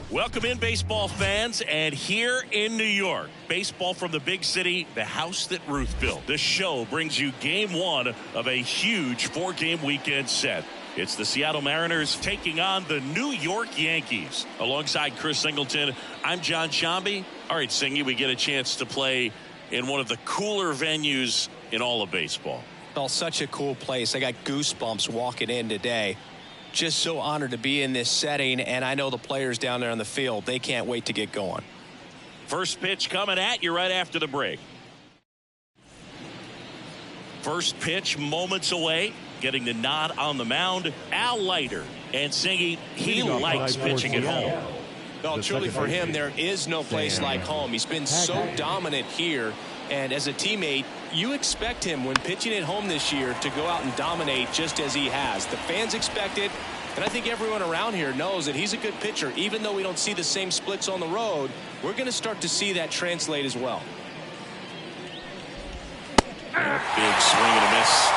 Welcome in, baseball fans, and here in New York, baseball from the big city, the house that Ruth built. This show brings you game one of a huge four-game weekend set. It's the Seattle Mariners taking on the New York Yankees. Alongside Chris Singleton, I'm John Shambi. All right, Singy, we get a chance to play in one of the cooler venues in all of baseball. Oh, such a cool place. I got goosebumps walking in today. Just so honored to be in this setting, and I know the players down there on the field, they can't wait to get going. First pitch coming at you right after the break. First pitch moments away, getting the nod on the mound, Al Leiter. And Singy, he likes pitching at home. Well, truly for him, there is no place like home. He's been so dominant here, and as a teammate, you expect him when pitching at home this year to go out and dominate just as he has. The fans expect it, and I think everyone around here knows that he's a good pitcher. Even though we don't see the same splits on the road, we're going to start to see that translate as well. Big swing and a miss.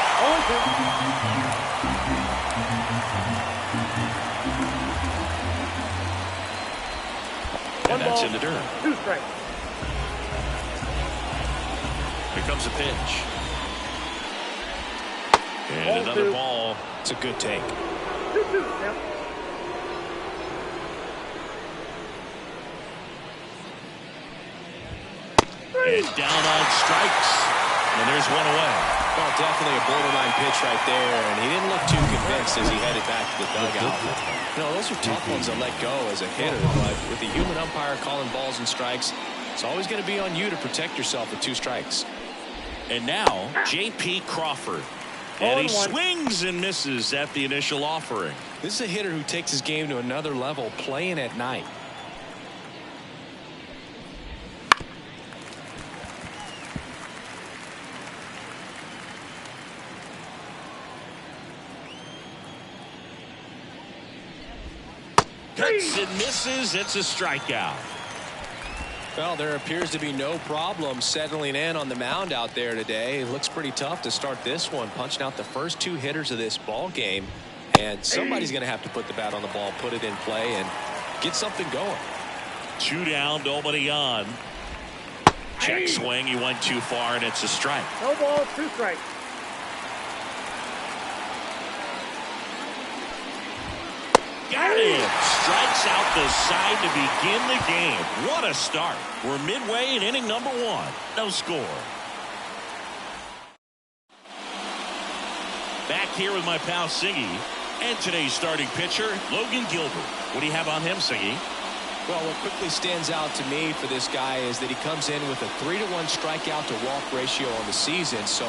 And that's in the dirt. 2 strikes. Here comes a pitch. And another ball. It's a good take. 2-2. Yep. And down on strikes. And there's one away. Well, definitely a borderline pitch right there, and he didn't look too convinced as he headed back to the dugout. You know, those are tough ones to let go as a hitter, but with the human umpire calling balls and strikes, it's always going to be on you to protect yourself with 2 strikes. And now, J.P. Crawford. And he swings and misses at the initial offering. This is a hitter who takes his game to another level playing at night. Cuts and misses. It's a strikeout. Well, there appears to be no problem settling in on the mound out there today. It looks pretty tough to start this one, punching out the first 2 hitters of this ball game. And somebody's going to have to put the bat on the ball, put it in play, and get something going. 2 down, nobody on. Check swing. He went too far, and it's a strike. No balls, 2 strikes. Got him. Strikes out the side to begin the game. What a start. We're midway in inning number 1. No score. Back here with my pal Siggy and today's starting pitcher, Logan Gilbert. What do you have on him, Siggy? Well, what quickly stands out to me for this guy is that he comes in with a 3-to-1 strikeout to walk ratio on the season. So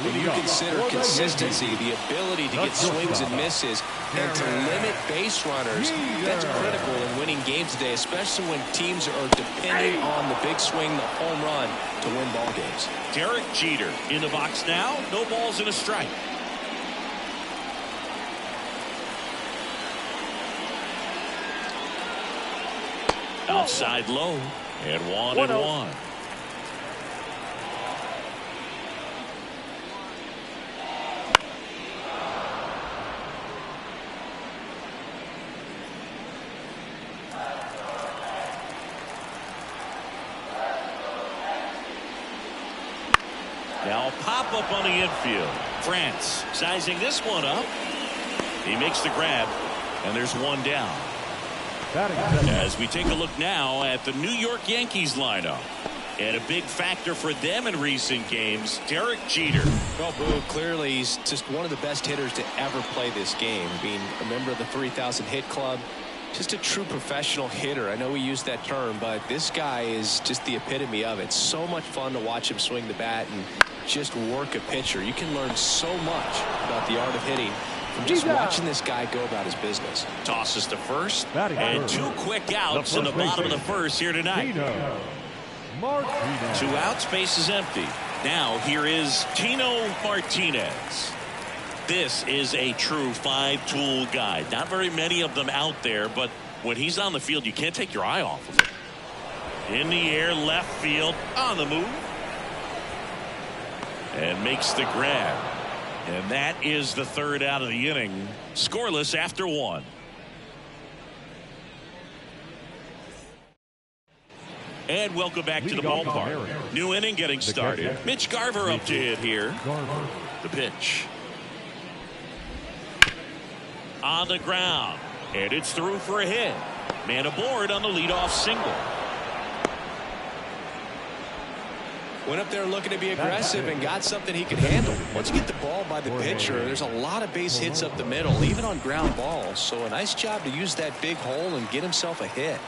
when you consider consistency, the ability to get swings and misses, and to limit base runners, that's critical in winning games today, especially when teams are depending on the big swing, the home run, to win ball games. Derek Jeter in the box now. No balls and a strike. Outside low, and 1-1. Now pop up on the infield. France sizing this one up. He makes the grab, and there's 1 down. As we take a look now at the New York Yankees lineup. And a big factor for them in recent games, Derek Jeter. Well, Boo, clearly he's just one of the best hitters to ever play this game. Being a member of the 3,000 hit club, Just a true professional hitter. I know we use that term, but this guy is just the epitome of it. So much fun to watch him swing the bat and just work a pitcher. You can learn so much about the art of hitting from just watching this guy go about his business. Tosses to first, and 2 quick outs in the bottom of the first here tonight. 2 outs, base is empty. Now here is Tino Martinez. This is a true 5-tool guy. Not very many of them out there, but when he's on the field, you can't take your eye off of him. In the air, left field, on the move. And makes the grab. And that is the 3rd out of the inning. Scoreless after 1. And welcome back to the ballpark. New inning getting started. Mitch Garver up to hit here. The pitch. On the ground. And it's through for a hit. Man aboard on the leadoff single. Went up there looking to be aggressive and got something he could handle. Once you get the ball by the pitcher, there's a lot of base hits up the middle, even on ground balls. So a nice job to use that big hole and get himself a hit.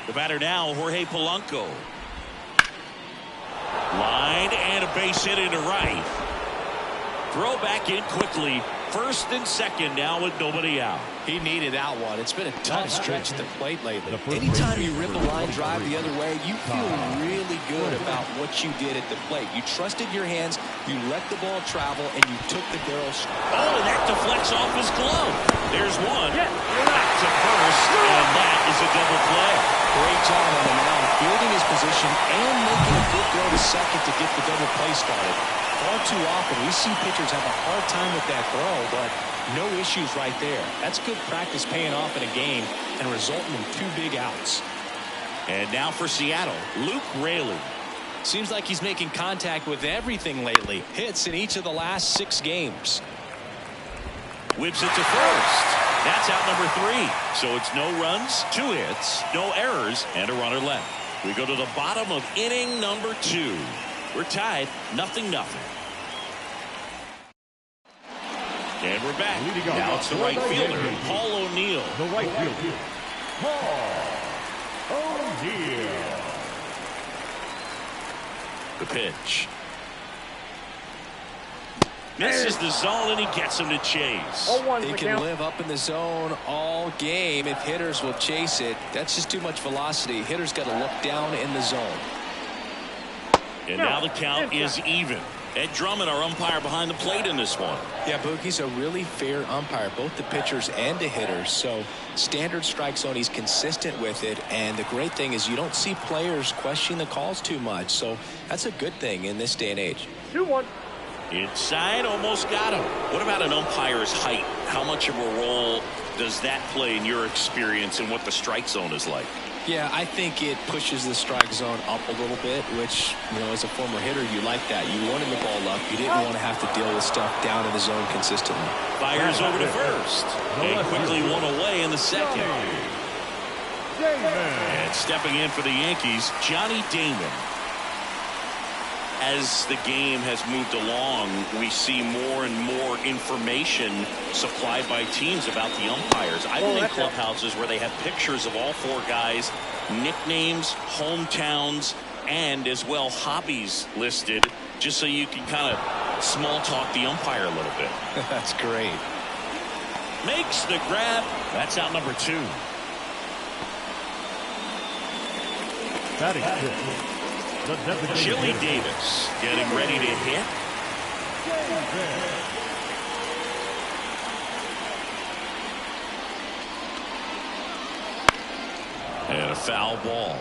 The batter now, Jorge Polanco. Line and a base hit into right. Throw back in quickly. First and second now with nobody out. He needed that one. It's been a tough stretch at the plate lately. Anytime you rip a line drive the other way, you feel really good about what you did at the plate. You trusted your hands, you let the ball travel, and you took the barrel. Oh, and that deflects off his glove. There's one. Back to first, and that is a double play. Great job on the mound, fielding his position and making a good throw to second to get the double play started. Far too often we see pitchers have a hard time with that throw, but no issues right there. That's good practice paying off in a game and resulting in 2 big outs. And now for Seattle, Luke Raley. Seems like he's making contact with everything lately. Hits in each of the last 6 games. Whips it to first. That's out number 3. So it's no runs, 2 hits, no errors, and a runner left. We go to the bottom of inning number 2. We're tied, 0-0. And we're back. Now it's the right fielder, Paul O'Neill. The right fielder, Paul O'Neill. The pitch. Misses the zone, and he gets him to chase. He can live up in the zone all game if hitters will chase it. That's just too much velocity. Hitters got to look down in the zone. And now the count is even. Ed Drummond, our umpire behind the plate in this one. Yeah, Boogie's a really fair umpire, both the pitchers and the hitters. So standard strike zone, he's consistent with it. And the great thing is you don't see players question the calls too much. So that's a good thing in this day and age. 2-1. Inside, almost got him. What about an umpire's height? How much of a role does that play in your experience and what the strike zone is like? Yeah, I think it pushes the strike zone up a little bit, which, you know, as a former hitter, you like that. You wanted the ball up. You didn't want to have to deal with stuff down in the zone consistently. Fires over to first. And quickly one away in the second. And stepping in for the Yankees, Johnny Damon. As the game has moved along, we see more and more information supplied by teams about the umpires. I've been in clubhouses where they have pictures of all 4 guys, nicknames, hometowns, and as well hobbies listed, just so you can kind of small talk the umpire a little bit. That's great. Makes the grab. That's out number 2. Batting fifth, Chili Davis getting ready to hit. And a foul ball.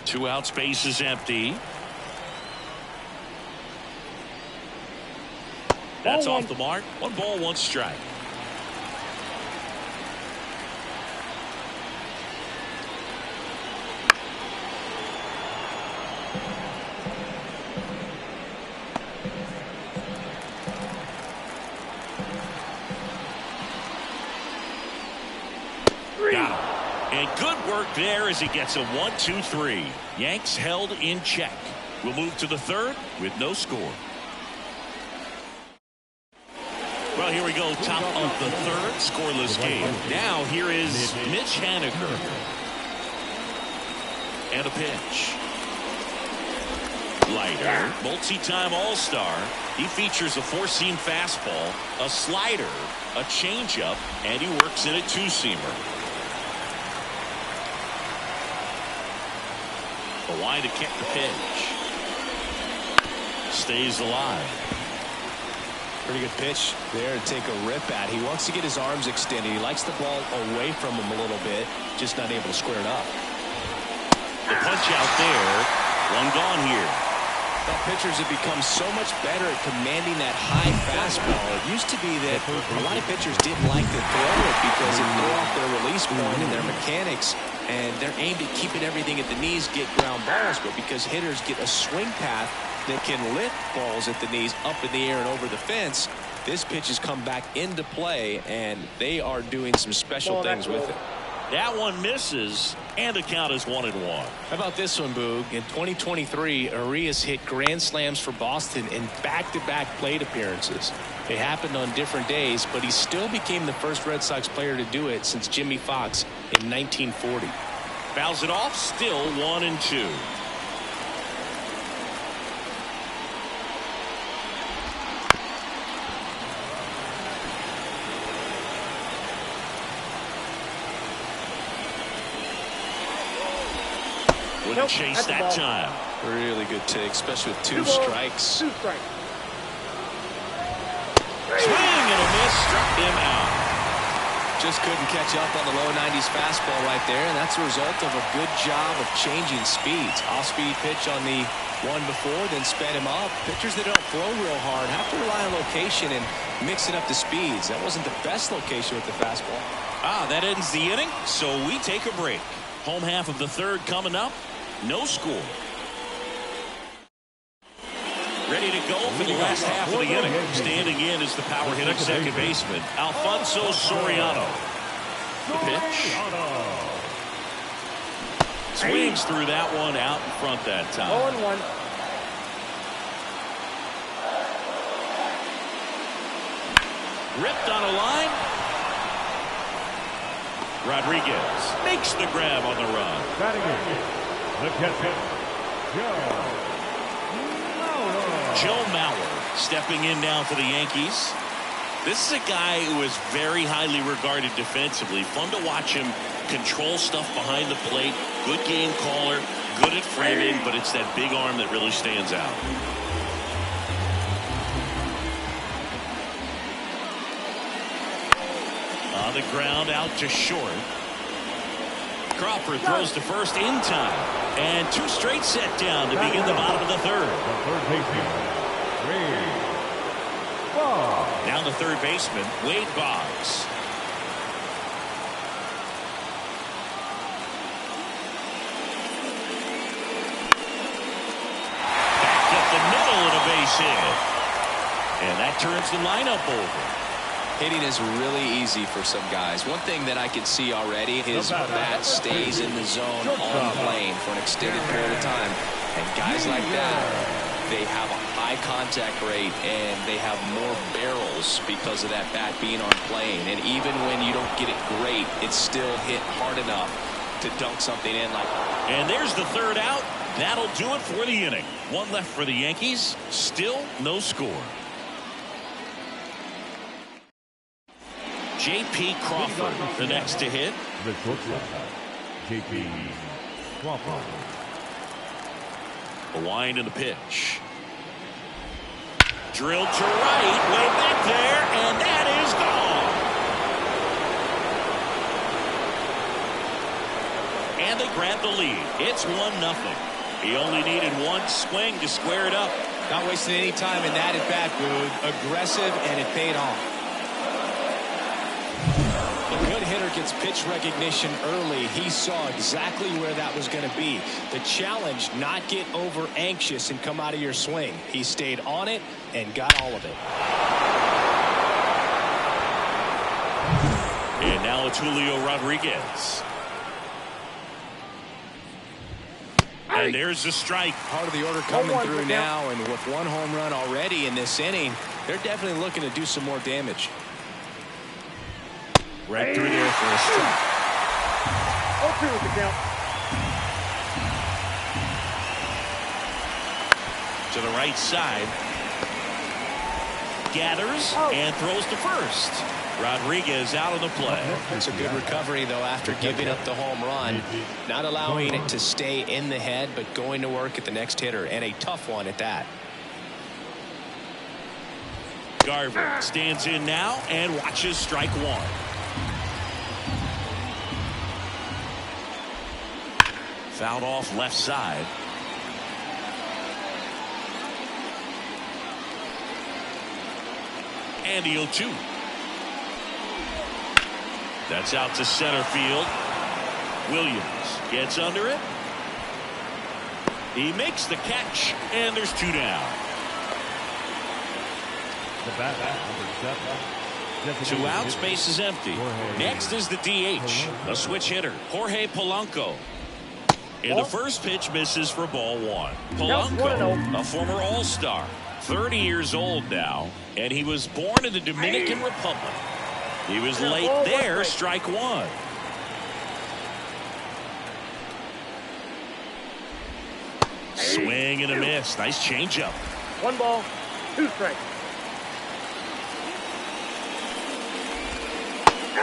2 outs, base is empty. That's off the mark. 1 ball, 1 strike. Got him. And good work there as he gets a 1-2-3. Yanks held in check. We'll move to the 3rd with no score. Well, here we go. Top of the third, scoreless game. Now here is Mitch Haniger. And a pitch. Lighter, multi-time all-star. He features a four-seam fastball, a slider, a changeup, and he works in a two-seamer. The line to kick the pitch. Stays alive. Pretty good pitch there to take a rip at. He wants to get his arms extended. He likes the ball away from him a little bit, just not able to square it up. The punch out there. One gone here. Well, pitchers have become so much better at commanding that high fastball. It used to be that a lot of pitchers didn't like to throw it because it threw off their release point and their mechanics, and they're aimed at keeping everything at the knees, get ground balls. But because hitters get a swing path that can lift balls at the knees up in the air and over the fence, this pitch has come back into play, and they are doing some special things with it. That one misses, and the count is 1-1. How about this one, Boog? In 2023, Arias hit grand slams for Boston in back-to-back plate appearances. They happened on different days, but he still became the first Red Sox player to do it since Jimmy Fox in 1940. Fouls it off, still 1-2. Wouldn't chase that time. Really good take, especially with two strikes. Two strikes. Swing and a miss, struck him out. Just couldn't catch up on the low 90s fastball right there, and that's a result of a good job of changing speeds. Off-speed pitch on the one before, then sped him up. Pitchers that don't throw real hard have to rely on location and mixing up the speeds. That wasn't the best location with the fastball. That ends the inning, so we take a break. Home half of the third coming up. No score. Ready to go for the last half of the inning. Standing in is the power hitting second baseman, Alfonso Soriano. The pitch. Swings through that one out in front that time. 0-1. Ripped on a line. Rodriguez makes the grab on the run. Batting in, the catcher, Joe Mauer stepping in now for the Yankees. This is a guy who is very highly regarded defensively. Fun to watch him control stuff behind the plate. Good game caller, good at framing, but it's that big arm that really stands out. On the ground out to short. Crawford throws to first in time. And two straight set down to begin the bottom of the third. the third baseman, Wade Boggs. Now the third baseman, Wade Boggs. Back up the middle and a base hit. And that turns the lineup over. Hitting is really easy for some guys. One thing that I can see already, his bat stays in the zone on plane for an extended period of time. And guys like that, they have a high contact rate and they have more barrels because of that bat being on plane. And even when you don't get it great, it's still hit hard enough to dunk something in like that. And there's the third out. That'll do it for the inning. One left for the Yankees. Still no score. J.P. Crawford, the next to hit. The shortstop, J.P. Crawford. The wind and the pitch. Drilled to right, way back there, and that is gone. And they grab the lead. It's 1-0. He only needed one swing to square it up. Not wasting any time in that at bat, Boog. Aggressive, and it paid off. A good hitter gets pitch recognition early. He saw exactly where that was going to be. The challenge, not get over anxious and come out of your swing. He stayed on it and got all of it. And now it's Julio Rodriguez. And there's the strike. Part of the order coming through now, and with one home run already in this inning, they're definitely looking to do some more damage. Right through there for a strike. 0-2 with the count. To the right side. Gathers and throws to first. Rodriguez out of the play. It's a good recovery, though, after giving up the home run. Not allowing it to stay in the head, but going to work at the next hitter, and a tough one at that. Garver stands in now and watches strike one. Fouled off left side. And the 0-2. That's out to center field. Williams gets under it. He makes the catch, and there's 2 down. The bat, number 7. 2 outs, base is empty. Next is the DH, a switch hitter, Jorge Polanco. And the first pitch misses for ball 1. Polanco, a former all-star, 30 years old now, and he was born in the Dominican Republic. He was late there, strike 1. Swing and a miss. Nice changeup. 1 ball, 2 strikes.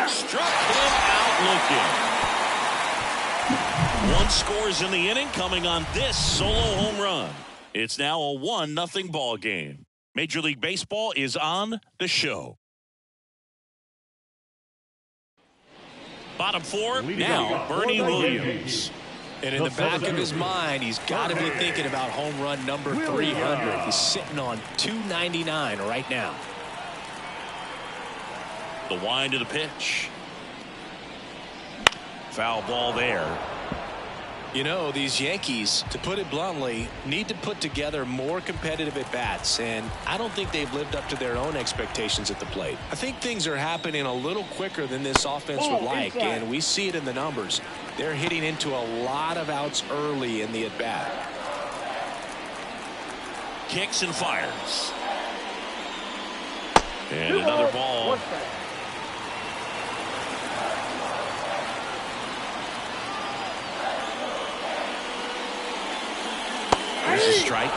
Struck him out looking. 1 scores in the inning, coming on this solo home run. It's now a 1-0 ball game. Major League Baseball is on the show. Bottom 4 now, Bernie Williams. And in the back of his mind, he's got to be thinking about home run number 300. He's sitting on 299 right now. The wind of the pitch. Foul ball there. You know, these Yankees, to put it bluntly, need to put together more competitive at-bats, and I don't think they've lived up to their own expectations at the plate. I think things are happening a little quicker than this offense would like, and we see it in the numbers. They're hitting into a lot of outs early in the at-bat. Kicks and fires. And another ball. There's a strike.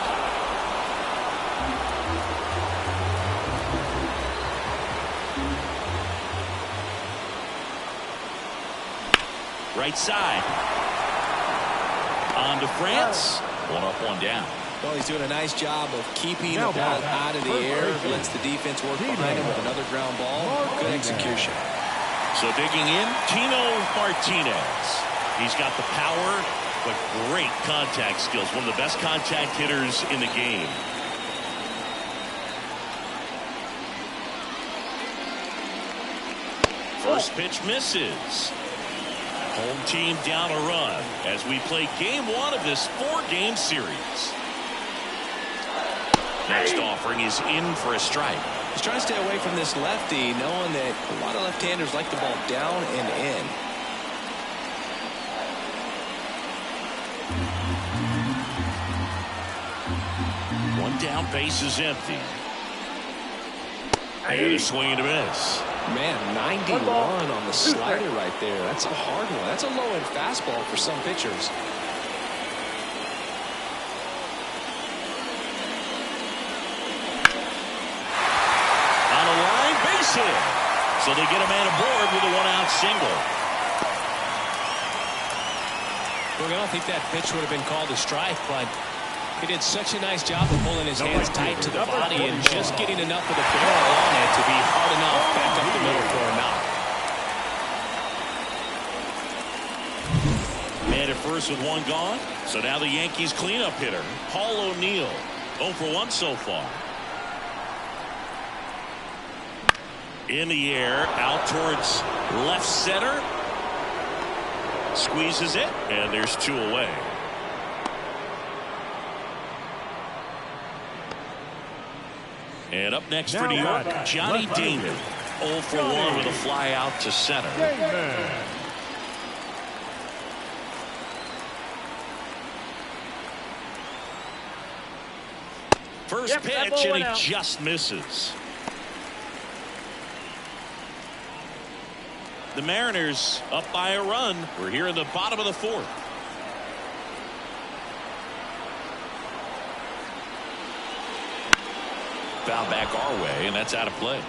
Right side. On to France. 1 up, 1 down. Well, he's doing a nice job of keeping the ball out of the air. Lets the defense work behind him with another ground ball. Good execution. So digging in, Tino Martinez. He's got the power, but great contact skills. One of the best contact hitters in the game. First pitch misses. Home team down a run as we play game 1 of this 4-game series. Next offering is in for a strike. He's trying to stay away from this lefty, knowing that a lot of left-handers like the ball down and in. One down, base is empty. And a swing and a miss. Man, 91 on the slider right there. That's a hard one. That's a low-end fastball for some pitchers. On a line, base hit. So they get a man aboard with a 1-out single. Look, I don't think that pitch would have been called a strike, but he did such a nice job of holding his hands tight to the body and just getting enough of the barrel on it to be hard enough back up the middle for a knock. Man at first with 1 gone. So now the Yankees cleanup hitter, Paul O'Neill. 0 for 1 so far. In the air, out towards left center. Squeezes it, and there's 2 away. And up next for New York, Johnny Damon. 0 for 1 with a fly out to center. First pitch, and he just misses. The Mariners up by a run. We're here in the bottom of the fourth. Foul back our way, and that's out of play.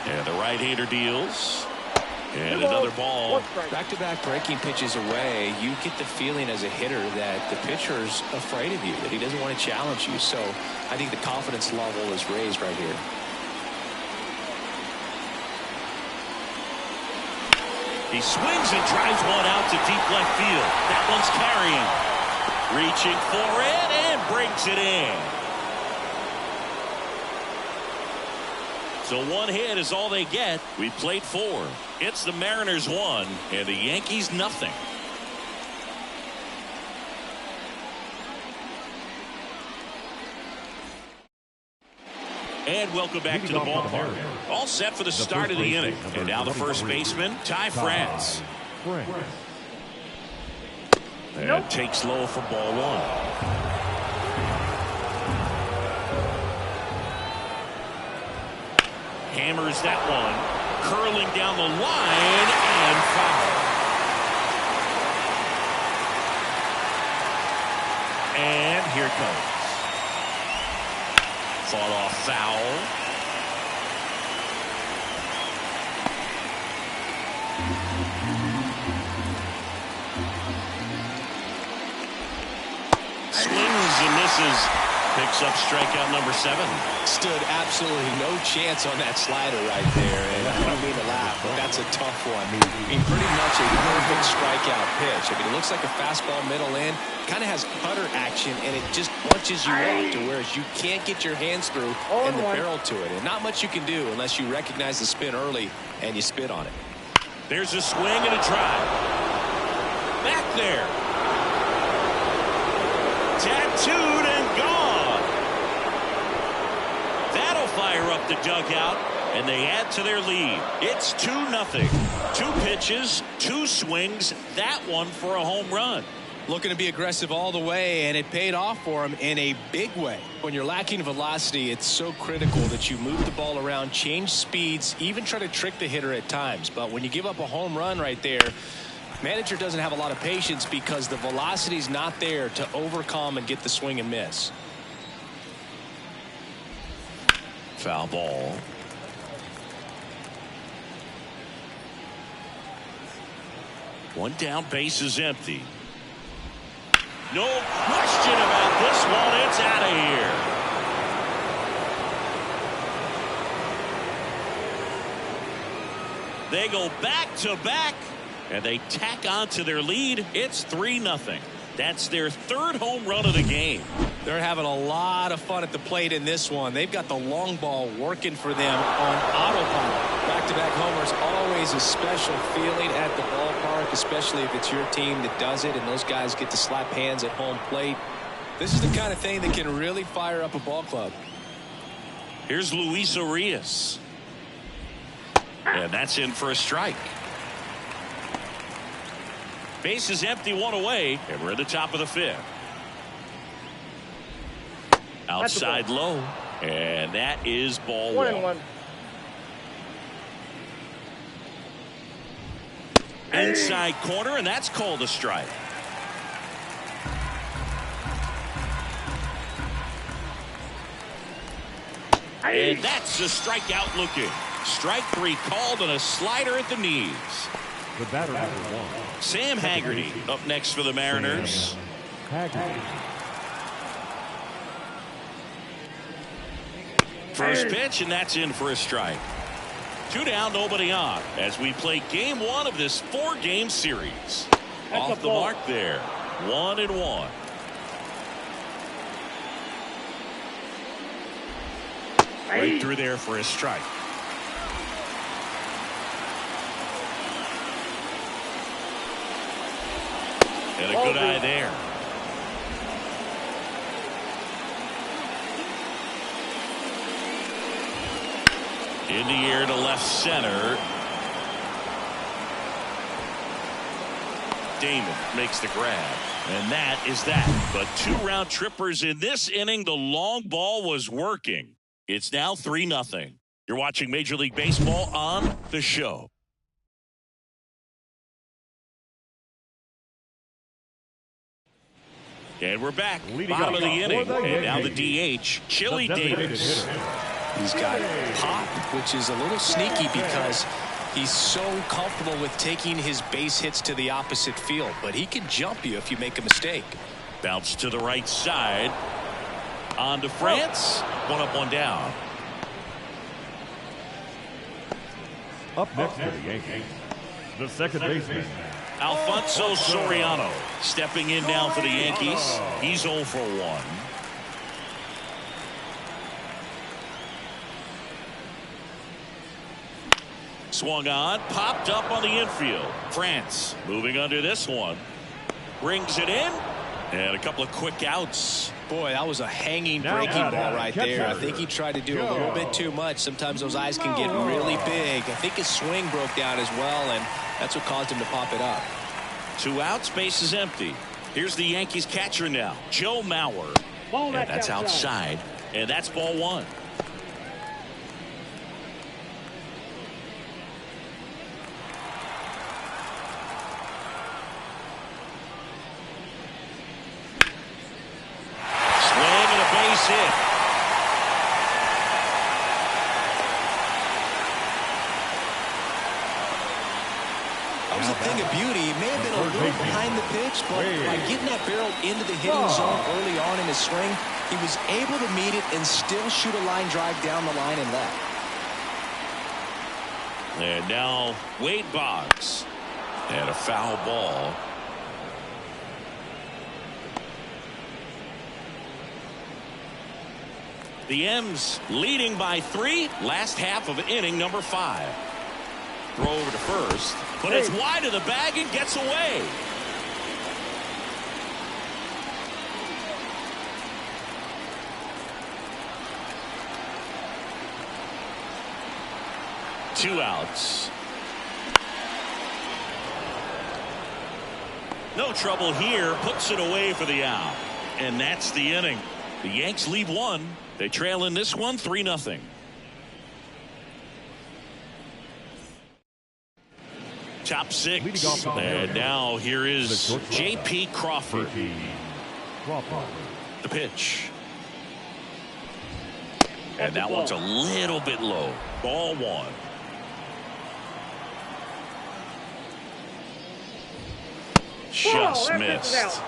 And the right-hander deals. And another ball. Back-to-back breaking pitches away, you get the feeling as a hitter that the pitcher's afraid of you, that he doesn't want to challenge you. So I think the confidence level is raised right here. He swings and drives one out to deep left field. That one's carrying. Reaching for it and brings it in. So one hit is all they get. We played 4. It's the Mariners 1 and the Yankees nothing. And welcome back to the ballpark. All set for the start of the inning. And now the first baseman, Ty France. And takes low for ball 1. Hammers that one, curling down the line and foul. And here it comes. Fought off foul. Swings and misses. Picks up strikeout number 7. Stood absolutely no chance on that slider right there. And I don't mean to laugh, but that's a tough one. I mean, pretty much a perfect strikeout pitch. I mean, it looks like a fastball middle in. Kind of has cutter action, and it just punches you out to whereas you can't get your hands through and the barrel to it. And not much you can do unless you recognize the spin early and you spit on it. There's a swing and a drive. Back there. Tattooed and gone. That'll fire up the dugout, and they add to their lead. It's 2-0. 2 pitches, 2 swings, that one for a home run. Looking to be aggressive all the way, and it paid off for him in a big way. When you're lacking velocity, it's so critical that you move the ball around, change speeds, even try to trick the hitter at times. But when you give up a home run right there, manager doesn't have a lot of patience because the velocity's not there to overcome and get the swing and miss. Foul ball. One down, base is empty. No question about this one. It's out of here. They go back to back, and they tack on to their lead. It's 3-0. That's their 3rd home run of the game. They're having a lot of fun at the plate in this one. They've got the long ball working for them on autopilot. Back-to-back homers, always a special feeling at the ballpark, especially if it's your team that does it and those guys get to slap hands at home plate. This is the kind of thing that can really fire up a ball club. Here's Luis Urias. And that's in for a strike. Base is empty, 1 away, and we're at the top of the 5th. Outside low, and that is ball 1. Inside corner, and that's called a strike. And that's a strikeout looking. Strike 3 called on a slider at the knees. The batter number 1. Sam Haggerty up next for the Mariners. First pitch, and that's in for a strike. 2 down, nobody on, as we play game 1 of this 4-game series. Off the mark there. 1-1. Right through there for a strike. And a good eye there. In the air to left center. Damon makes the grab. And that is that. But 2 round trippers in this inning. The long ball was working. It's now 3-0. You're watching Major League Baseball on The Show. And we're back. Bottom of the inning. And now the DH, Chili Davis. He's got pop, which is a little sneaky because he's so comfortable with taking his base hits to the opposite field. But he can jump you if you make a mistake. Bounce to the right side. On to France. 1 up, 1 down. Up next to the Yankees, the second baseman, Alfonso Soriano stepping in now for the Yankees. He's 0 for 1. Swung on, popped up on the infield. France moving under this one. Brings it in. And a couple of quick outs. Boy, that was a hanging breaking ball right there. I think he tried to do a little bit too much. Sometimes those eyes can get really big. I think his swing broke down as well, and that's what caused him to pop it up. 2 outs, base is empty. Here's the Yankees catcher now, Joe Mauer. Ball, And that's outside. And that's ball 1. Hit. That was a thing of beauty. He may have been a little behind the pitch, but by getting that barrel into the hitting zone early on in his swing, he was able to meet it and still shoot a line drive down the line and left. And now Wade Boggs. And a foul ball. The M's leading by 3. Last half of inning number 5. Throw over to first. But it's wide of the bag and gets away. Two outs. No trouble here. Puts it away for the out. And that's the inning. The Yanks lead 1. They trail in this one 3-0. Top 6. And now here is J.P. Crawford. The pitch. And that one's a little bit low. Ball 1. Just missed.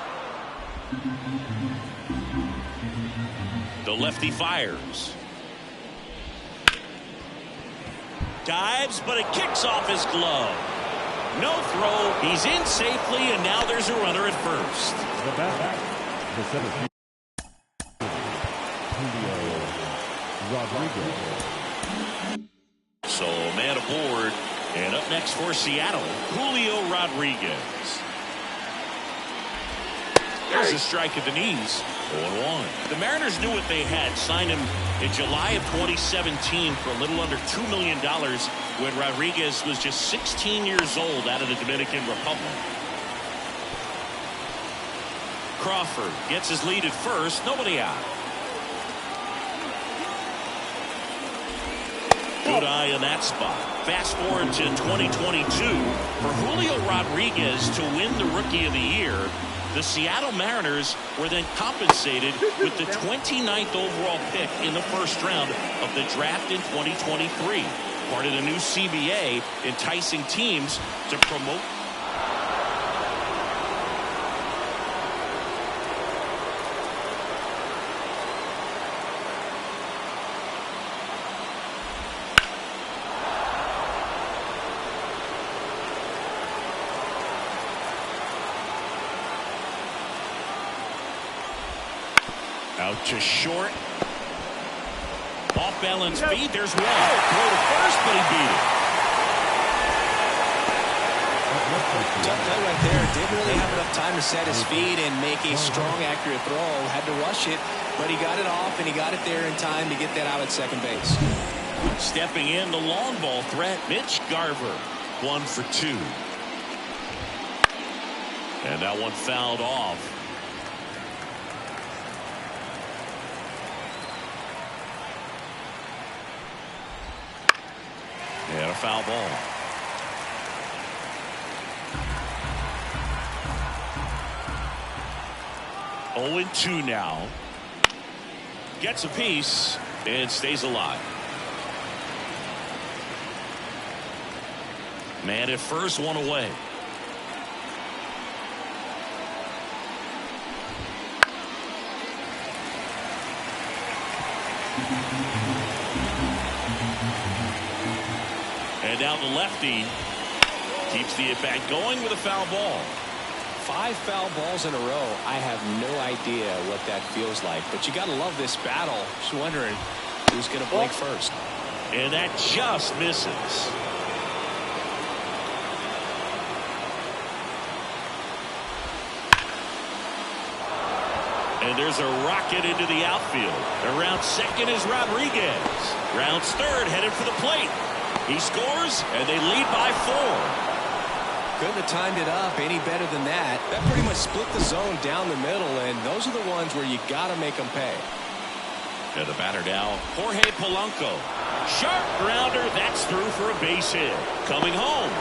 The lefty fires. Dives, but it kicks off his glove. No throw. He's in safely, and now there's a runner at first. The back, the 17th, Julio Rodriguez. So man aboard, and up next for Seattle, Julio Rodriguez. There's a strike at the knees. 0-1. The Mariners knew what they had. Signed him in July of 2017 for a little under $2 million when Rodriguez was just 16 years old out of the Dominican Republic. Crawford gets his lead at first. Nobody out. Good eye on that spot. Fast forward to 2022. For Julio Rodriguez to win the Rookie of the Year, the Seattle Mariners were then compensated with the 29th overall pick in the first round of the draft in 2023. Part of the new CBA, enticing teams to promote. Out to short. Off balance feed. There's one. Throw to first, but he beat it. Tough play right there. Didn't really have enough time to set his feet and make a strong, accurate throw. Had to rush it, but he got it off, and he got it there in time to get that out at second base. Stepping in, the long ball threat, Mitch Garver. 1 for 2. And that one fouled off. And a foul ball. Oh, 2 now. Gets a piece and stays alive. Man at first, 1 away. And now the lefty keeps the at-bat going with a foul ball. 5 foul balls in a row. I have no idea what that feels like, but you got to love this battle. Just wondering who's going to blink first. And that just misses. And there's a rocket into the outfield. Around second is Rodriguez. Rounds third, headed for the plate. He scores, and they lead by 4. Couldn't have timed it up any better than that. That pretty much split the zone down the middle, and those are the ones where you got to make them pay. And the batter now, Jorge Polanco. Sharp grounder, that's through for a base hit. Coming home.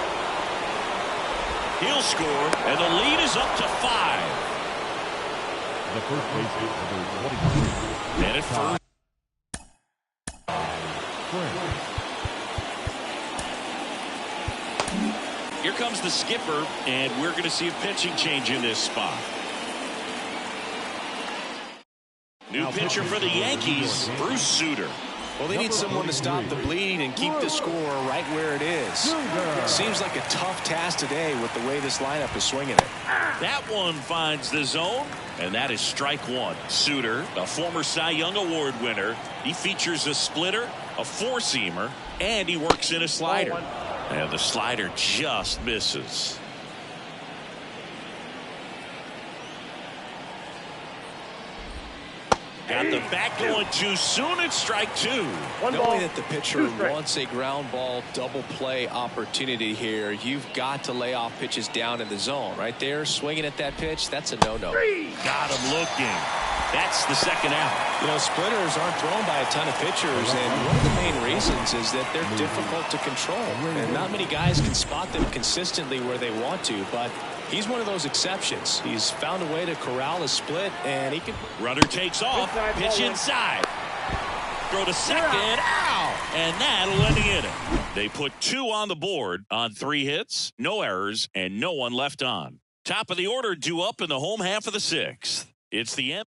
He'll score, and the lead is up to 5. The first base hit number 23. And at first. Here comes the skipper, and we're going to see a pitching change in this spot. New pitcher for the Yankees, Bruce Sutter. Well, they need someone to stop the bleed and keep the score right where it is. Seems like a tough task today with the way this lineup is swinging it. That one finds the zone, and that is strike 1. Sutter, a former Cy Young Award winner. He features a splitter, a four-seamer, and he works in a slider. And the slider just misses. Got the bat going too soon. It's strike 2. Knowing that the pitcher wants a ground ball double play opportunity here, you've got to lay off pitches down in the zone. Right there, swinging at that pitch, that's a no-no. Got him looking. That's the second out. You know, splitters aren't thrown by a ton of pitchers, and one of the main reasons is that they're difficult to control. And not many guys can spot them consistently where they want to, but he's one of those exceptions. He's found a way to corral a split, and he can. Runner takes off, pitch inside. Throw to second, ow! And that'll end the inning. They put 2 on the board on 3 hits, no errors, and no one left on. Top of the order due up in the home half of the 6th. It's the end.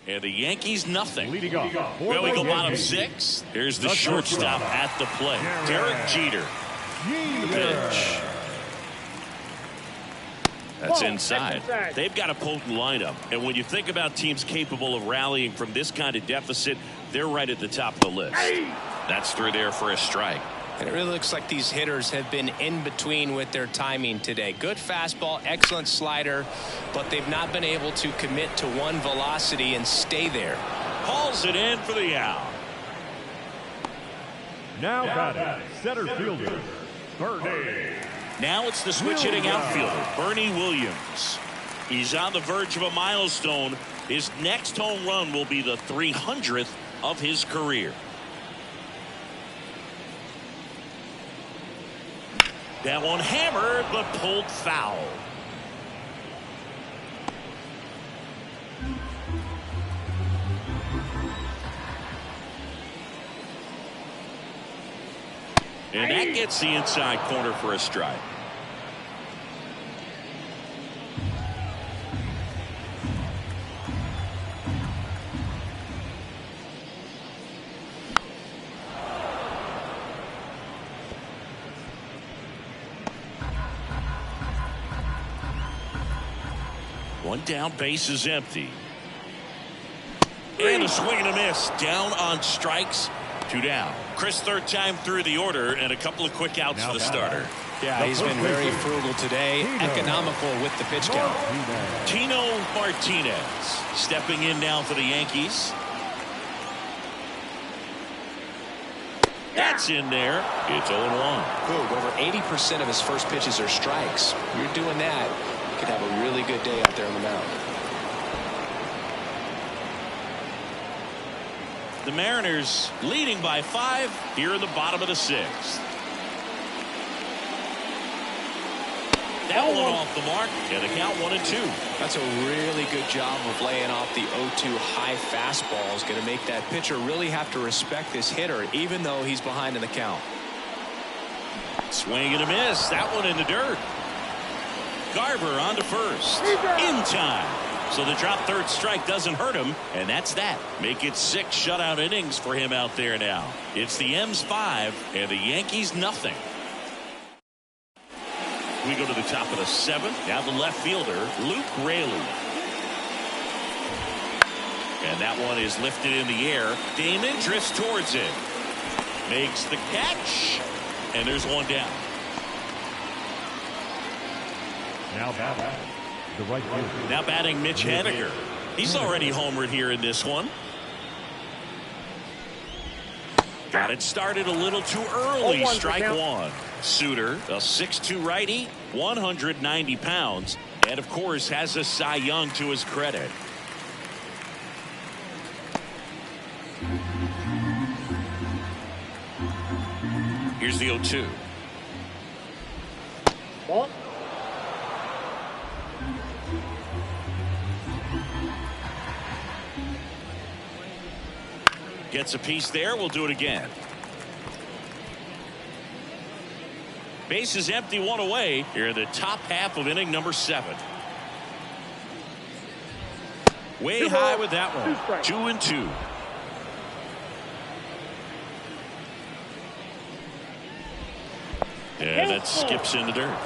And the Yankees nothing. Leading off. Well, we go bottom 6. Here's the shortstop at the plate. Derek Jeter. The pitch. That's inside. They've got a potent lineup. And when you think about teams capable of rallying from this kind of deficit, they're right at the top of the list. That's through there for a strike. And it really looks like these hitters have been in between with their timing today. Good fastball, excellent slider, but they've not been able to commit to one velocity and stay there. Hauls it in for the out. Now batting, center fielder, Bernie. Now it's the switch hitting outfielder, Bernie Williams. He's on the verge of a milestone. His next home run will be the 300th of his career. That one hammered, but pulled foul. And that gets the inside corner for a strike. One down, base is empty. And a swing and a miss. Down on strikes. 2 down. Chris, third time through the order, and a couple of quick outs for the starter. Yeah, he's been very frugal today. Economical with the pitch count. Tino Martinez stepping in now for the Yankees. Gets in there. It's 0-1. Good. Over 80% of his first pitches are strikes. You're doing that, you could have a really good day out there on the mound. The Mariners leading by 5 here in the bottom of the 6th. That one off the mark, and the count 1-2. That's a really good job of laying off the 0-2 high fastball. Is going to make that pitcher really have to respect this hitter, even though he's behind in the count. Swing and a miss. That one in the dirt. Garver on to first. In time. So the drop third strike doesn't hurt him, and that's that. Make it 6 shutout innings for him out there now. It's the M's 5 and the Yankees nothing. We go to the top of the 7th. Now the left fielder, Luke Raley. And that one is lifted in the air. Damon drifts towards it. Makes the catch. And there's one down. Now batting the right fielder. Now batting Mitch Haniger. He's already homered here in this one. Got it started a little too early. Strike one. Suter, a 6'2 righty, 190 pounds, and of course has a Cy Young to his credit. Here's the 0-2. Ball. Gets a piece there. We'll do it again. Base is empty, one away here in the top half of inning number 7. Way high with that one. 2-2. And that skips in the dirt.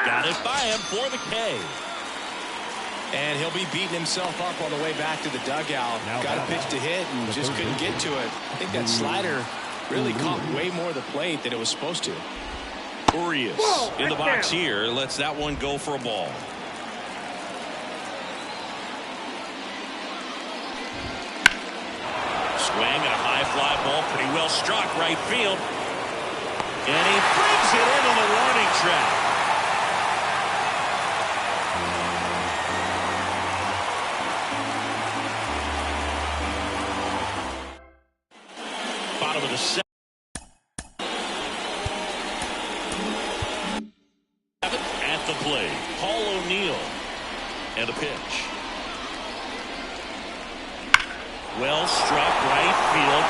Got it by him for the K. And he'll be beating himself up on the way back to the dugout. Got a pitch to hit and just couldn't get to it. I think that slider really caught way more of the plate than it was supposed to. Urias in the box here lets that one go for a ball. Swing and a high fly ball, pretty well struck right field. And he brings it into the warning track. Bottom of the 7th. At the plate, Paul O'Neill, and a pitch. Well struck right field.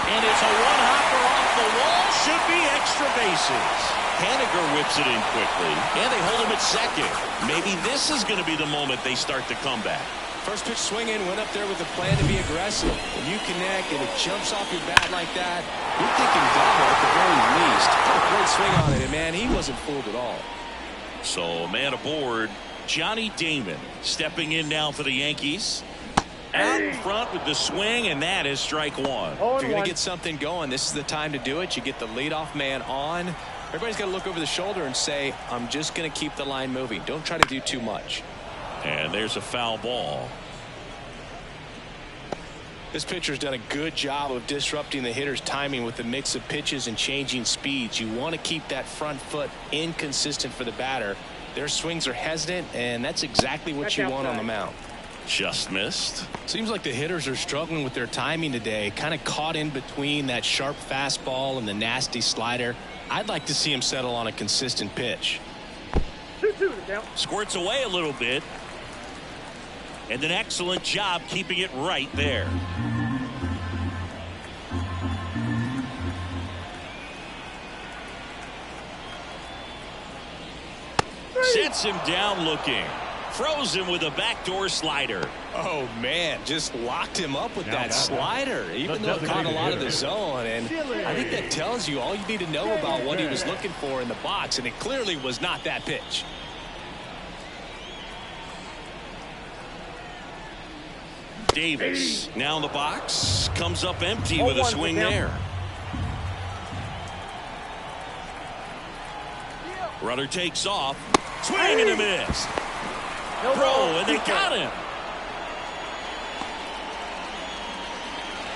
And it's a one-hopper off the wall. Should be extra bases. Haniger whips it in quickly, and they hold him at second. Maybe this is going to be the moment they start the comeback. First pitch swinging, went up there with a plan to be aggressive. When you connect and it jumps off your bat like that, you're thinking double at the very least. A great swing on it, and man, he wasn't fooled at all. So, man aboard, Johnny Damon stepping in now for the Yankees. Out in front with the swing, and that is strike one. If you're going to get something going, this is the time to do it. You get the leadoff man on. Everybody's got to look over the shoulder and say, I'm just going to keep the line moving. Don't try to do too much. And there's a foul ball. This pitcher's done a good job of disrupting the hitter's timing with the mix of pitches and changing speeds. You want to keep that front foot inconsistent for the batter. Their swings are hesitant, and that's exactly what you want on the mound. Just missed. Seems like the hitters are struggling with their timing today, kind of caught in between that sharp fastball and the nasty slider. I'd like to see him settle on a consistent pitch. 2-2 now. Squirts away a little bit. And an excellent job keeping it right there. Sets him down looking. Froze him with a backdoor slider. Oh, man, just locked him up with that slider, even though it caught a lot of the zone. And I think that tells you all you need to know about what he was looking for in the box, and it clearly was not that pitch. Davis now in the box, comes up empty with a swing there. Runner takes off, swing and a miss. Throw, and they got him.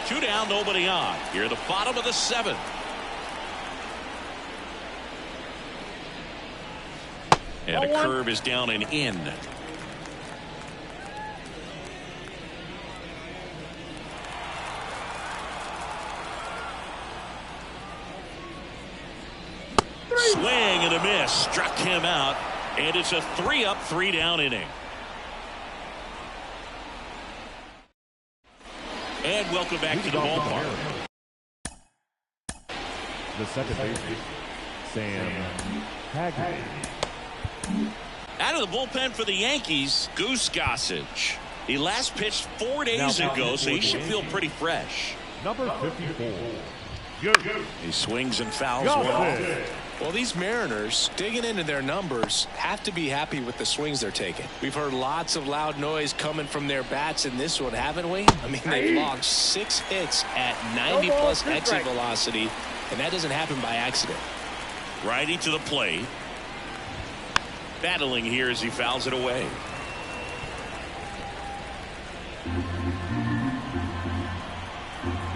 2 down, nobody on. Here at the bottom of the 7th. And a curve is down and in. Swing and a miss. Struck him out. And it's a 3-up, 3-down inning. And welcome back to the ballpark. The second baseman, Sam Haggerty. Out of the bullpen for the Yankees, Goose Gossage. He last pitched 4 days ago, so he should feel pretty fresh. Number 54. He swings and fouls one off. Well, these Mariners, digging into their numbers, have to be happy with the swings they're taking. We've heard lots of loud noise coming from their bats in this one, haven't we? I mean, they've logged 6 hits at 90-plus exit velocity, and that doesn't happen by accident. Righty to the plate. Battling here as he fouls it away.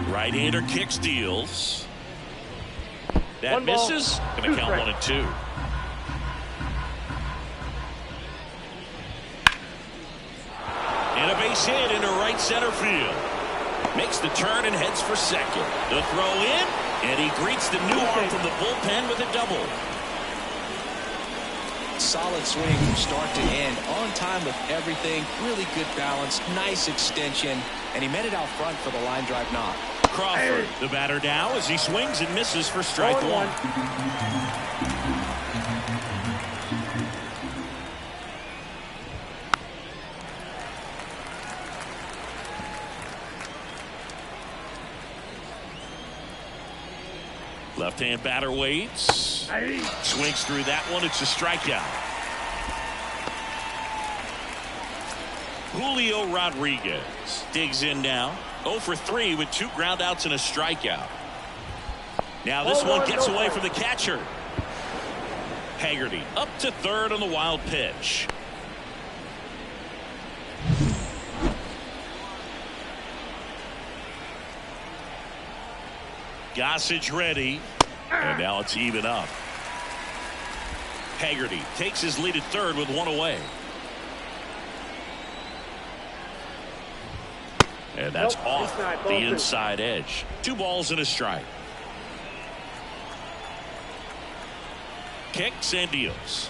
Right-hander kicks, deals. That misses. Going to count 1 and 2. And a base hit into right center field. Makes the turn and heads for second. The throw in, and he greets the new arm from the bullpen with a double. Solid swing from start to end, on time with everything, really good balance, nice extension, and he met it out front for the line drive knock. Crawford, the batter now as he swings and misses for strike 1. Left-hand batter waits. Swings through that one. It's a strikeout. Julio Rodriguez digs in now. 0 for 3 with 2 groundouts and a strikeout. Now this one gets away from the catcher. Haggerty up to third on the wild pitch. Gossage ready. And now it's even up. Haggerty takes his lead at third with 1 away. And that's off the inside edge. 2 balls and a strike. Kicks and deals.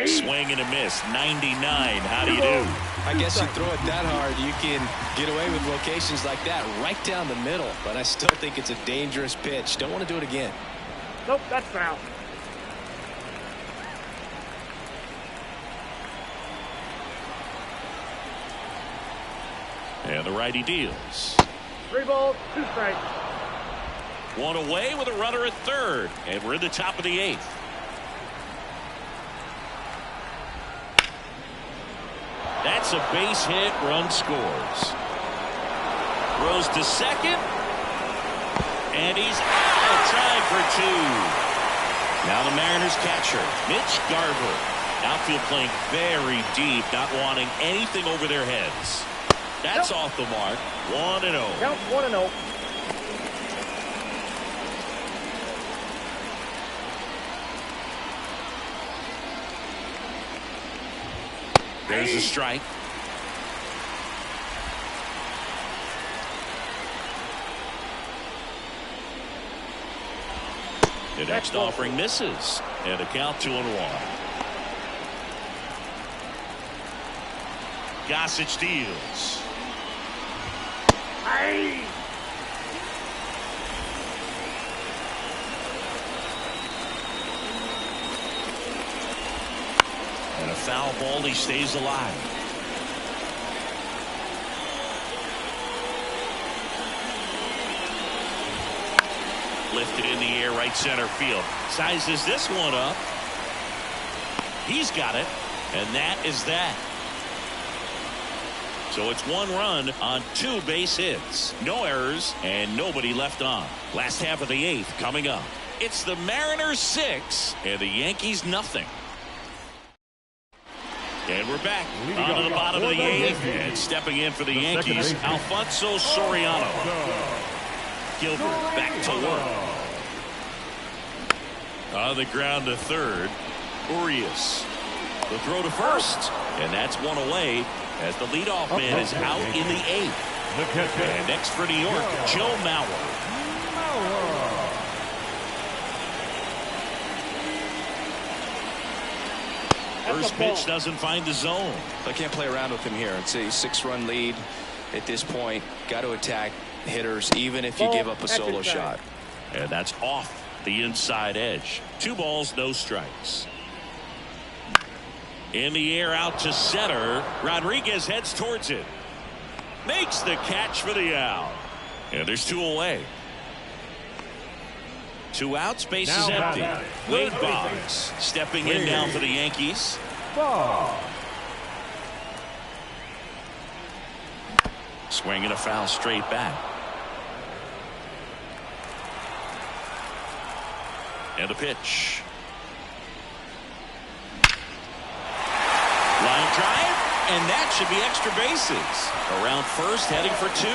Swing and a miss. 99. How do you do? I guess you throw it that hard, you can get away with locations like that right down the middle. But I still think it's a dangerous pitch. Don't want to do it again. Nope, that's foul. And the righty deals. 3 balls, 2 strikes. 1 away with a runner at third. And we're in the top of the 8th. That's a base hit. Run scores. Throws to second. And he's out. Trying for 2. Now the Mariners catcher, Mitch Garver. Outfield playing very deep, not wanting anything over their heads. That's off the mark. 1-0. Count 1-0. There's a strike. The next offering misses. And a count 2-1. Gossage deals. And a foul ball. He stays alive. Lifted in the air, right center field. Sizes this one up. He's got it. And that is that. So it's 1 run on 2 base hits. No errors and nobody left on. Last half of the 8th coming up. It's the Mariners 6 and the Yankees nothing. And we're back onto the bottom of the 8th, and stepping in for the Yankees, Alfonso Soriano. Gilbert back to work. On the ground to third, Urias. The throw to first, and that's 1 away as the leadoff man is out in the 8th. And next for New York, Joe Mauer. First pitch doesn't find the zone. I can't play around with him here. It's a 6-run lead at this point. Got to attack hitters even if you give up a solo shot. And that's off the inside edge. 2 balls, no strikes. In the air out to center. Rodriguez heads towards it. Makes the catch for the out. And there's 2 away. 2 outs, base is empty. Wade Boggs stepping in now for the Yankees. Swinging a foul straight back. And the pitch. Line drive, and that should be extra bases. Around first, heading for 2.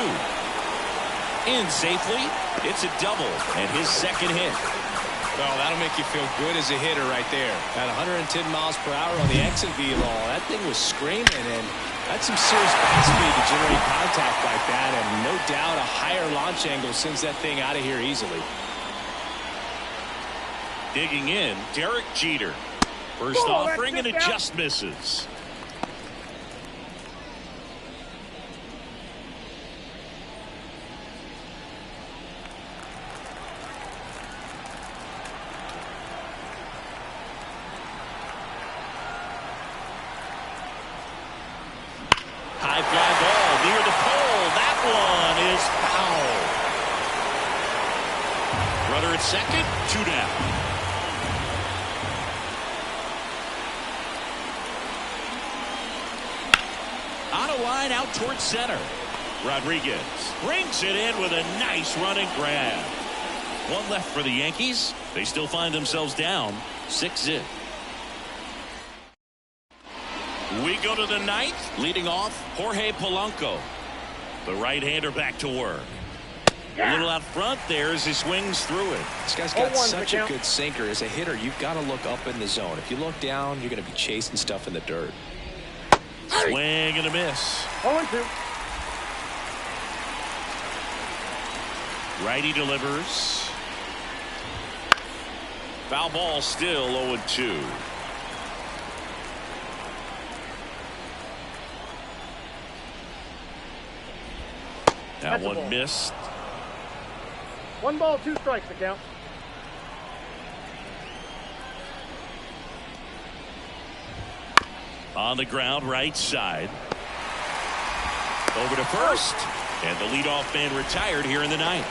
In safely. It's a double and his second hit. Well, that'll make you feel good as a hitter right there. At 110 miles per hour on the exit velo, that thing was screaming, and that's some serious bat speed to generate contact like that, and no doubt a higher launch angle sends that thing out of here easily. Digging in, Derek Jeter. First offering, and it just misses. High fly ball near the pole. That one is foul. Runner at second, 2 down. On a line out towards center. Rodriguez brings it in with a nice running grab. 1 left for the Yankees. They still find themselves down 6-0. We go to the 9th, leading off Jorge Polanco. The right-hander back to work. A little out front there as he swings through it. This guy's got such a good sinker. As a hitter, you've got to look up in the zone. If you look down, you're going to be chasing stuff in the dirt. Swing and a miss. 0-2. Righty delivers. Foul ball still 0-2. That one missed. 1 ball, 2 strikes to count. On the ground, right side. Over to first. And the leadoff man retired here in the 9th.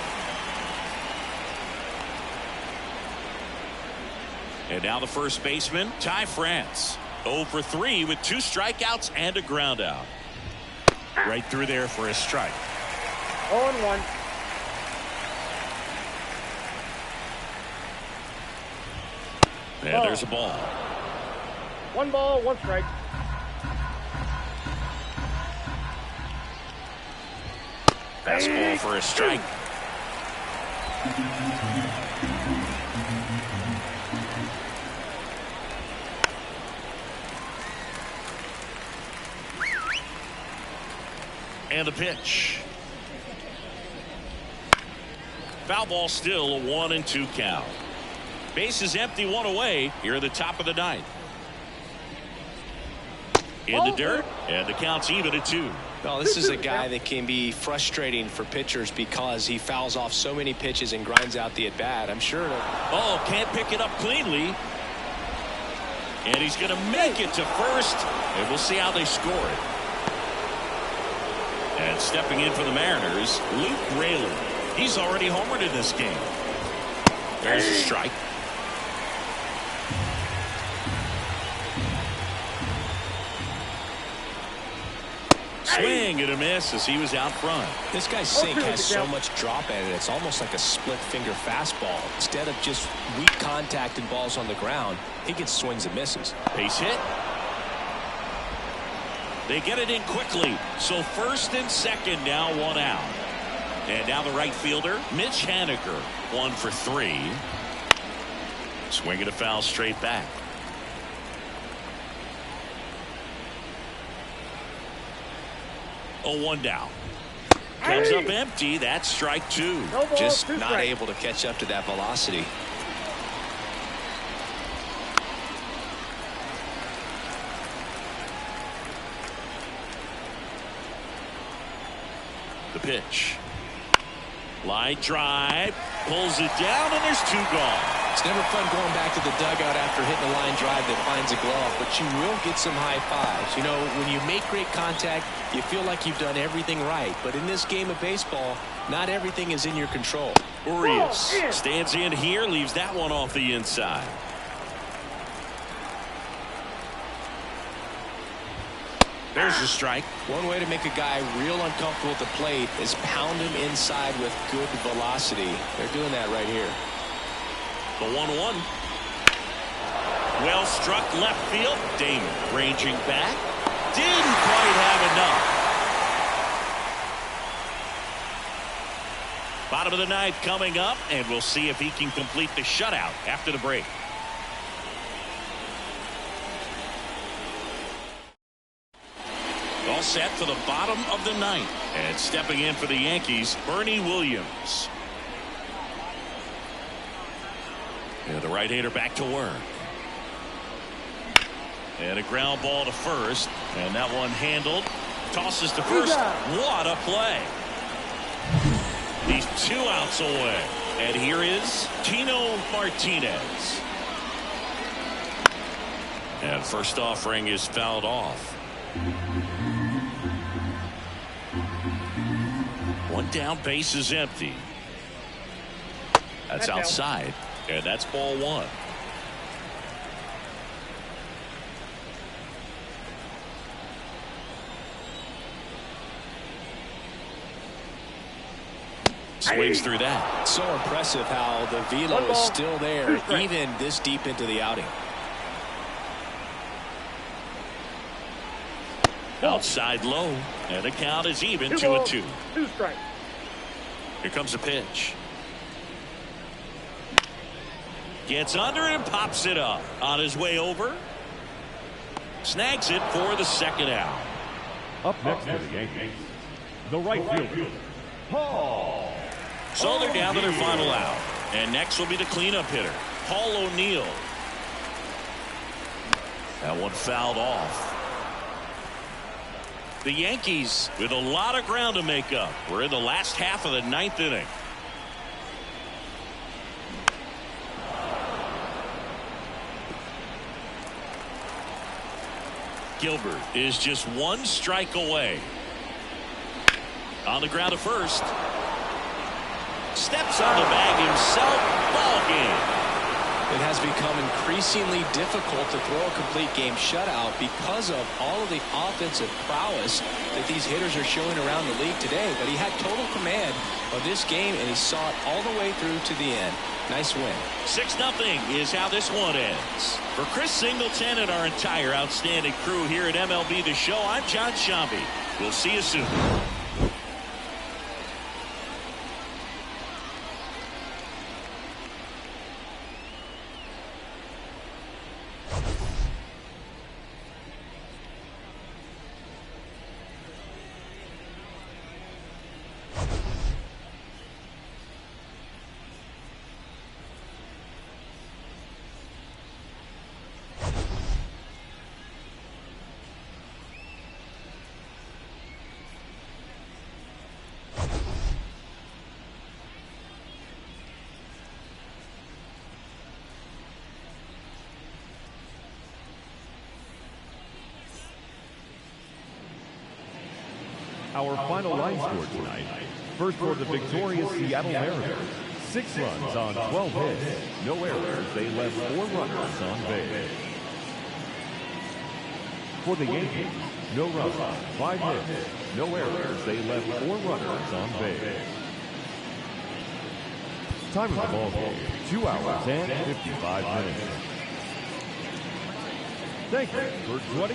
And now the first baseman, Ty France. 0 for 3 with 2 strikeouts and a ground out. Right through there for a strike. 0-1. And there's a ball. 1 ball, 1 strike. Fastball for a strike. And the pitch. Foul ball still a 1-2 count. Base is empty, 1 away here at the top of the 9th. In the dirt, and the count's even at 2. Well, this is a guy that can be frustrating for pitchers because he fouls off so many pitches and grinds out the at-bat. I'm sure. Can't pick it up cleanly. And he's going to make it to first, and we'll see how they score it. And stepping in for the Mariners, Luke Rayland. He's already homered in this game. There's a strike. Swing and a miss as he was out front. This guy's sink has so much drop in it. It's almost like a split finger fastball. Instead of just weak contact and balls on the ground, he gets swings and misses. Base hit. They get it in quickly. So first and second, now one out. And now the right fielder, Mitch Haniger, 1 for 3. Swinging a foul straight back. Oh, 1 down. Comes up empty. That's strike 2. No ball, Just 2 not strikes. able to catch up to that velocity. The pitch. Line drive. Pulls it down, and there's 2 gone. It's never fun going back to the dugout after hitting a line drive that finds a glove, but you will get some high fives. You know, when you make great contact, you feel like you've done everything right. But in this game of baseball, not everything is in your control. Urias stands in here, leaves that one off the inside. There's the strike. One way to make a guy real uncomfortable at the plate is pound him inside with good velocity. They're doing that right here. The 1-1. Well struck left field. Damon ranging back. Didn't quite have enough. Bottom of the 9th coming up, and we'll see if he can complete the shutout after the break. All set for the bottom of the 9th. And stepping in for the Yankees, Bernie Williams. And the right-hander back to work. And a ground ball to first. And that one handled. Tosses to first. What a play. He's 2 outs away. And here is Tino Martinez. And first offering is fouled off. 1 down, base is empty. That's outside. And that's ball 1. Swings through that. So impressive how the velo is still there even this deep into the outing. Outside low. And the count is even, 2-2. 2 strikes. Here comes the pitch. Gets under it and pops it up. On his way over. Snags it for the 2nd out. Up next for the Yankees, the right fielder, Paul. So they're down to their final out. And next will be the cleanup hitter, Paul O'Neill. That one fouled off. The Yankees with a lot of ground to make up. We're in the last half of the 9th inning. Gilbert is just 1 strike away. On the ground to first. Steps on the bag himself. Ball game. It has become increasingly difficult to throw a complete game shutout because of all of the offensive prowess that these hitters are showing around the league today. But he had total command of this game, and he saw it all the way through to the end. Nice win. 6-0 is how this one ends. For Chris Singleton and our entire outstanding crew here at MLB The Show, I'm John Shambi. We'll see you soon. Our final line score tonight. First for the victorious Seattle Mariners. 6 runs on 12 hits. No errors. They left 4 runners on base. For the Yankees, no runs, 5 hits, no errors. They left 4 runners on base. Time of the ball game, 2 hours and 55 minutes. Thank you for joining.